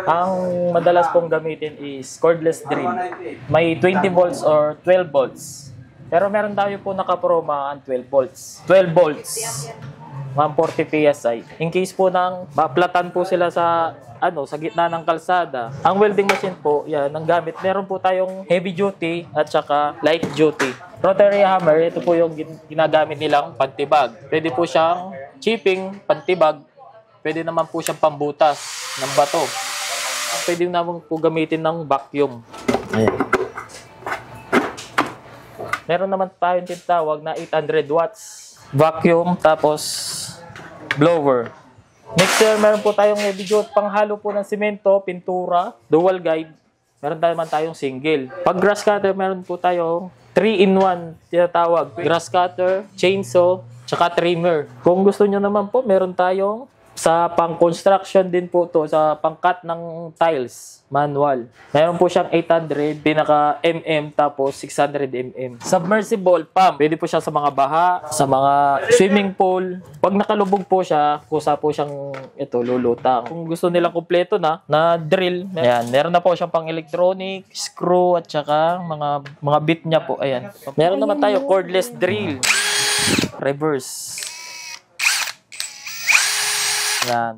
Ang madalas pong gamitin is cordless drill. May 20 volts or 12 volts. Pero meron tayo po nakaproma ang 12 volts. 12 volts. 140 PSI. In case po nang maplatan po sila sa sa gitna ng kalsada. Ang welding machine po, yan, ang gamit. Meron po tayong heavy duty at saka light duty. Rotary hammer, ito po yung ginagamit nilang pantibag. Pwede po siyang chipping, pantibag. Pwede naman po siyang pambutas ng bato. Pwede naman po gamitin ng vacuum. Ayan. Meron naman tayong tinatawag na 800 watts. Vacuum, tapos blower. Mixer, meron po tayong heavy duty, panghalo po ng simento, pintura, dual guide. Meron naman tayong single. Pag grass cutter, meron po tayong 3-in-1 tinatawag. Grass cutter, chainsaw, tsaka trimmer. Kung gusto nyo naman po, meron tayong sa pang-construction din po to, sa pang-cut ng tiles, manual. Meron po siyang 800, pinaka mm, tapos 600 mm. Submersible pump, pwede po siya sa mga baha, sa mga swimming pool. Pag nakalubog po siya, kusa po siyang lulutang. Kung gusto nilang kumpleto na drill, ayan, meron na po siyang pang-electronic, screw, at saka mga bit niya po, ayan. Meron naman tayo cordless drill, reverse. Yan.